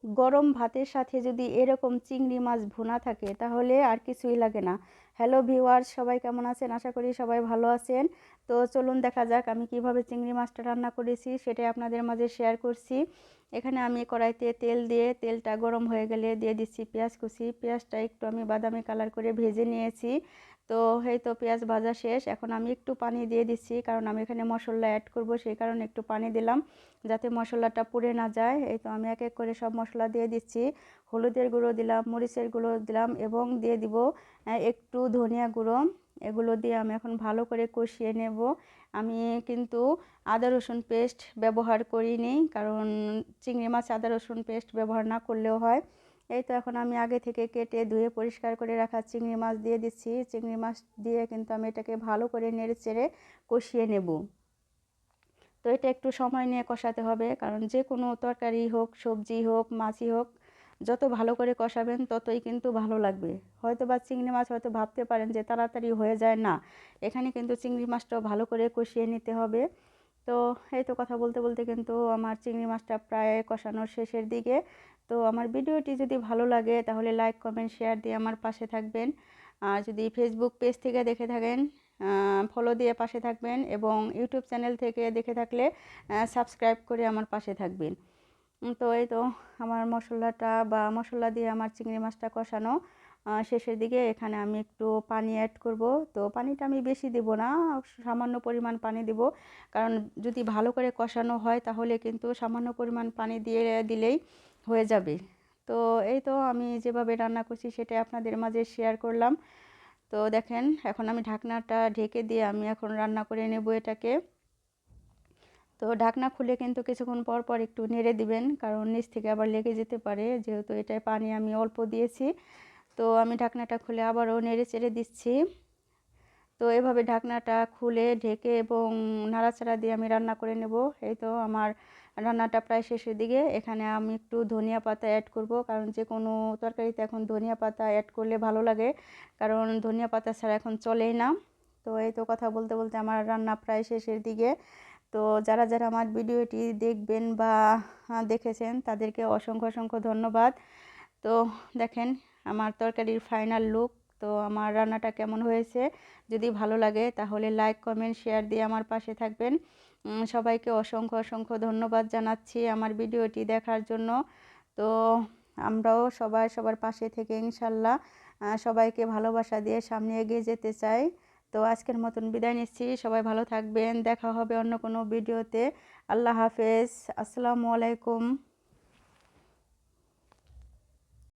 গরম ভাতের সাথে যদি এরকম চিংড়ি মাছ ভুনা থাকে তাহলে আর কিছুই লাগে না। হ্যালো ভিউয়ার্স, সবাই কেমন আছেন? আশা করি সবাই ভালো আছেন। তো চলুন দেখা যাক আমি কিভাবে চিংড়ি মাছটা রান্না করেছি, সেটাই আপনাদের মাঝে শেয়ার করছি। এখানে আমি কড়াইতে তেল দিয়ে, তেলটা গরম হয়ে গেলে দিয়ে দিচ্ছি পেঁয়াজ কুচি। পেঁয়াজটা একটু আমি বাদামি কালার করে ভেজে নিয়েছি। তো এই তো পেঁয়াজ ভাজা শেষ। এখন আমি একটু পানি দিয়ে দিচ্ছি, কারণ আমি এখানে মশলা অ্যাড করব, সেই কারণে একটু পানি দিলাম যাতে মশলাটা পুড়ে না যায়। এই তো আমি এক এক করে সব মশলা দিয়ে দিচ্ছি। হলুদের গুঁড়ো দিলাম, মরিচের গুঁড়ো দিলাম এবং দিয়ে দিব একটু ধনিয়া গুঁড়ো। এগুলো দিয়ে আমি এখন ভালো করে কষিয়ে নেব। আমি কিন্তু আদা রসুন পেস্ট ব্যবহার করিনি, কারণ চিংড়ি মাছ আদা রসুন পেস্ট ব্যবহার না করলেও হয়। এই তো এখন আমি আগে থেকে কেটে ধুয়ে পরিষ্কার করে রাখা চিংড়ি মাছ দিয়ে দিচ্ছি। চিংড়ি মাছ দিয়ে কিন্তু আমি এটাকে ভালো করে নেড়ে চেড়ে কষিয়ে নেব। তো এটা একটু সময় নিয়ে কষাতে হবে, কারণ যে কোনো তরকারি হোক, সবজি হোক, মাছই হোক, যত ভালো করে কষাবেন ততই কিন্তু ভালো লাগবে। হয়তো বা চিংড়ি মাছ হয়তো ভাবতে পারেন যে তাড়াতাড়ি হয়ে যায়, না, এখানে কিন্তু চিংড়ি মাছটাও ভালো করে কষিয়ে নিতে হবে। তো এই তো কথা বলতে বলতে কিন্তু আমার চিংড়ি মাছটা প্রায় কষানোর শেষের দিকে। তো আমার ভিডিওটি যদি ভালো লাগে তাহলে লাইক, কমেন্ট, শেয়ার দিয়ে আমার পাশে থাকবেন। আর যদি ফেসবুক পেজ থেকে দেখে থাকেন, ফলো দিয়ে পাশে থাকবেন, এবং ইউটিউব চ্যানেল থেকে দেখে থাকলে সাবস্ক্রাইব করে আমার পাশে থাকবেন। তো এই তো আমার মশলা দিয়ে আমার চিংড়ি মাছটা কষানো শেষের দিকে। এখানে আমি একটু পানি অ্যাড করব। তো পানিটা আমি বেশি দেব না, সামান্য পরিমাণ পানি দেব, কারণ যদি ভালো করে কষানো হয় তাহলে কিন্তু সামান্য পরিমাণ পানি দিলেই হয়ে যাবে। তো এই তো আমি যেভাবে রান্না করছি সেটাই আপনাদের মাঝে শেয়ার করলাম। তো দেখেন, এখন আমি ঢাকনাটা ঢেকে দিয়ে আমি এখন রান্না করে নেব এটাকে। তো ঢাকনা খুলে কিন্তু কিছুক্ষণ পর পর একটু নেড়ে দিবেন, কারণ নিচ থেকে আবার লেগে যেতে পারে, যেহেতু এটায় পানি আমি অল্প দিয়েছি। তো আমি ঢাকনাটা খুলে আবারও নেড়ে চেড়ে দিচ্ছি। তো এভাবে ঢাকনাটা খুলে ঢেকে এবং নাড়াচাড়া দিয়ে আমি রান্না করে নেব। এই তো আমার রান্নাটা প্রায় শেষের দিকে। এখানে আমি একটু ধনিয়া পাতা অ্যাড করব, কারণ যে কোনো তরকারিতে এখন ধনিয়া পাতা অ্যাড করলে ভালো লাগে, কারণ ধনিয়া পাতা ছাড়া এখন চলেই না। তো এই তো কথা বলতে বলতে আমার রান্না প্রায় শেষের দিকে। তো যারা যারা আমার ভিডিওটি দেখবেন বা দেখেছেন তাদেরকে অসংখ্য অসংখ্য ধন্যবাদ। তো দেখেন আমার তরকারির ফাইনাল লুক। তো আমার রান্নাটা কেমন হয়েছে, যদি ভালো লাগে তাহলে লাইক, কমেন্ট, শেয়ার দিয়ে আমার পাশে থাকবেন। সবাইকে অসংখ্য অসংখ্য ধন্যবাদ জানাচ্ছি আমার ভিডিওটি দেখার জন্য। তো আমরাও সবাই সবার পাশে থেকে ইনশাল্লাহ সবাইকে ভালোবাসা দিয়ে সামনে এগিয়ে যেতে চাই। তো আজকের মতন বিদায় নিচ্ছি। সবাই ভালো থাকবেন, দেখা হবে অন্য কোনো ভিডিওতে। আল্লাহ হাফেজ, আসসালামু আলাইকুম।